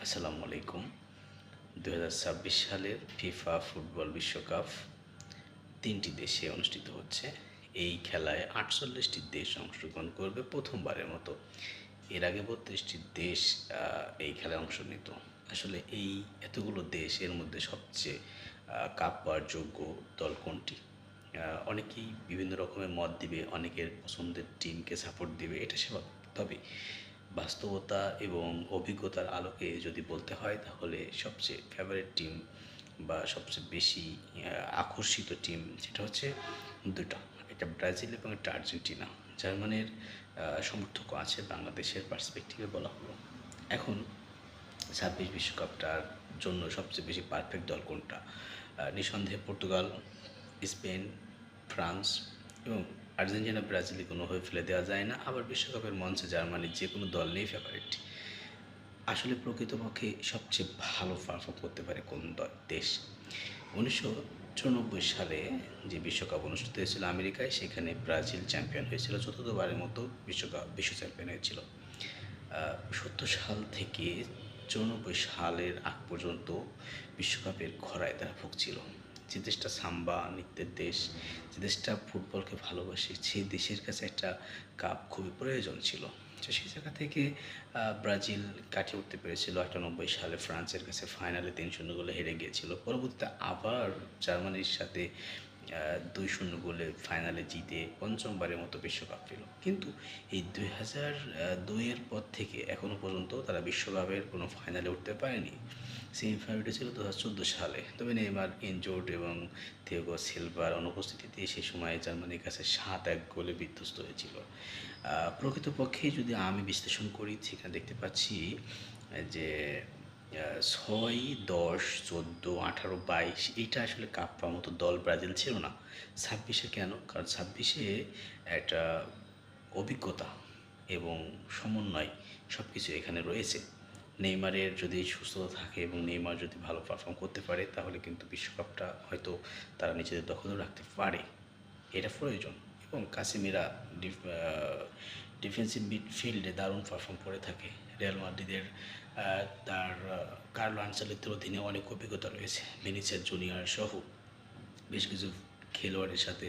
আসসালামু আলাইকুম। ২০২৬ সালের ফিফা ফুটবল বিশ্বকাপ ৩টি দেশে অনুষ্ঠিত হচ্ছে। এই খেলায় ৪৮টি দেশ অংশগ্রহণ করবে প্রথমবারের মতো। এর আগে ৩২টি দেশ এই খেলায় অংশ নিত। আসলে এই এতগুলো দেশ, এর মধ্যে সবচেয়ে কাপ পাওয়ার যোগ্য দল কোনটি? অনেকেই বিভিন্ন রকমের মত দিবে, অনেকের পছন্দের টিমকে সাপোর্ট দিবে, এটা স্বাভাবিক। তবে বাস্তবতা এবং অভিজ্ঞতার আলোকে যদি বলতে হয়, তাহলে সবচেয়ে ফেভারিট টিম বা সবচেয়ে বেশি আকর্ষিত টিম সেটা হচ্ছে দুটো। একটা ব্রাজিল এবং একটা আর্জেন্টিনা। জার্মানির সমর্থকও আছে, বাংলাদেশের পার্সপেক্টিভে বলা হলো। এখন ২৬ বিশ্বকাপটার জন্য সবচেয়ে বেশি পারফেক্ট দল কোনটা? নিঃসন্দেহে পর্তুগাল, স্পেন, ফ্রান্স এবং আর্জেন্টিনা, ব্রাজিলে কোনোভাবে ফেলে দেওয়া যায় না। আবার বিশ্বকাপের মঞ্চে জার্মানির যে কোনো দল নেই ফেভারিট। আসলে প্রকৃতপক্ষে সবচেয়ে ভালো পারফর্ম করতে পারে কোন দেশ? ১৯৯৪ সালে যে বিশ্বকাপ অনুষ্ঠিত হয়েছিল আমেরিকায়, সেখানে ব্রাজিল চ্যাম্পিয়ন হয়েছিল, চতুর্থবারের মতো বিশ্ব চ্যাম্পিয়ন হয়েছিল। ৭০ সাল থেকে ৯৪ সালের আগ পর্যন্ত বিশ্বকাপের খরায় তারা ভুগছিল। যে দেশটা সাম্বা নৃত্যের দেশ, যে দেশটা ফুটবলকে ভালোবাসে, সেই দেশের কাছে একটা কাপ খুবই প্রয়োজন ছিল। তো সেই জায়গা থেকে ব্রাজিল কাটিয়ে উঠতে পেরেছিল। ৯৮ সালে ফ্রান্সের কাছে ফাইনালে ৩-০ গোলে হেরে গিয়েছিল। পরবর্তীতে আবার জার্মানির সাথে ২-০ গোলে ফাইনালে জিতে পঞ্চমবারের মতো বিশ্বকাপ পেল। কিন্তু এই ২০০২-এর পর থেকে এখনও পর্যন্ত তারা বিশ্বকাপের কোনো ফাইনালে উঠতে পারেনি। সেমিফাইনাল উঠেছিল ২০১৪ সালে। তবে নেইমার ইনজুর্ড এবং থিয়াগো সিলভার অনুপস্থিতিতে সেই সময় জার্মানির কাছে ৭-১ গোলে বিধ্বস্ত হয়েছিল। প্রকৃতপক্ষে যদি আমি বিশ্লেষণ করি, সেখানে দেখতে পাচ্ছি যে ৬, ১০, ১৪, ১৮, ২২ এইটা আসলে কাপ পাওয়ার মতো দল ব্রাজিল ছিল না। ২৬-এ কেন? কারণ ২৬-এ একটা অভিজ্ঞতা এবং সমন্বয় সব কিছু এখানে রয়েছে। নেইমারের যদি সুস্থতা থাকে এবং নেইমার যদি ভালো পারফর্ম করতে পারে, তাহলে কিন্তু বিশ্বকাপটা হয়তো তারা নিজেদের দখলেও রাখতে পারে। এটা প্রয়োজন। এবং কাসেমিরা ডিফেন্সিভ মিডফিল্ডে দারুণ পারফর্ম করে থাকে। রিয়াল মাদ্রিদের তার কার্লো আনচেলত্তির অধীনে অনেক অভিজ্ঞতা রয়েছে। ভিনিসিয়াস জুনিয়র সহ বেশ কিছু খেলোয়াড়ের সাথে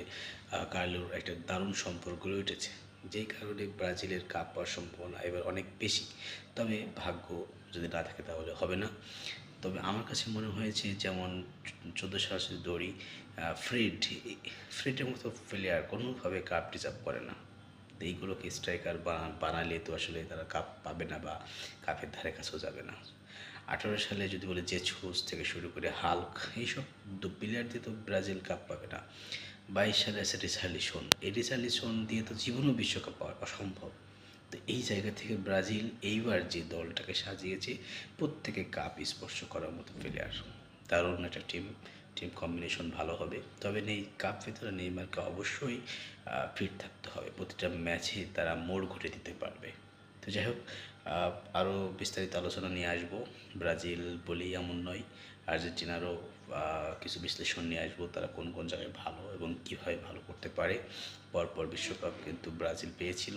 কার্লোর একটা দারুণ সম্পর্ক গড়ে উঠেছে, যেই কারণে ব্রাজিলের কাপ পাওয়ার সম্ভাবনা এবার অনেক বেশি। তবে ভাগ্য যদি না থাকে তাহলে হবে না। তবে আমার কাছে মনে হয়েছে, যেমন ১৪ সালে যদি দৌড়ি, ফ্রেডের মতো প্লেয়ার কোনোভাবে কাপ ডিজার্ভ করে না। এইগুলোকে স্ট্রাইকার বানালে তো আসলে তারা কাপ পাবে না বা কাপের ধারে কাছেও যাবে না। ১৮ সালে যদি বলে জেছুস থেকে শুরু করে হাল্ক, এইসব প্লেয়ার দিয়ে তো ব্রাজিল কাপ পাবে না। ২২ সালে আছে রিচার্লিসন, এই রিচার্লিসন দিয়ে তো জীবনও বিশ্বকাপ পাওয়া অসম্ভব। তো এই জায়গা থেকে ব্রাজিল এইবার যে দলটাকে সাজিয়েছে, প্রত্যেকে কাপ স্পর্শ করার মতো প্লেয়ার। দারুণ একটা টিম কম্বিনেশন ভালো হবে। তবে কাপ ভেতরে নেইমারকে অবশ্যই ফিট থাকতে হবে। প্রতিটা ম্যাচে তারা মোড় ঘুরে দিতে পারবে। তো যাই হোক, আরও বিস্তারিত আলোচনা নিয়ে আসবো। ব্রাজিল বলেই এমন নয়, আর্জেন্টিনারও কিছু বিশ্লেষণ নিয়ে আসবো, তারা কোন কোন জায়গায় ভালো এবং কীভাবে ভালো করতে পারে। পরপর বিশ্বকাপ কিন্তু ব্রাজিল পেয়েছিল,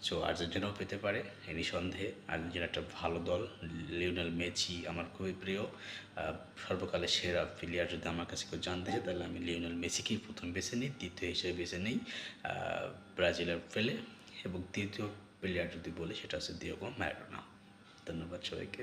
সো আর্জেন্টিনাও পেতে পারে। এ নিঃসন্দেহে আর্জেন্টিনা একটা ভালো দল। লিওনেল মেসি আমার খুবই প্রিয়। সর্বকালের সেরা প্লেয়ার যদি আমার কাছে কেউ জানতে চায়, তাহলে আমি লিওনেল মেসিকেই প্রথম বেছে নিই, দ্বিতীয় হিসেবে বেছে নিই ব্রাজিলের পেলে, এবং তৃতীয় প্লেয়ার যদি বলি সেটা হচ্ছে দিয়েগো ম্যারাডোনা। ধন্যবাদ সবাইকে।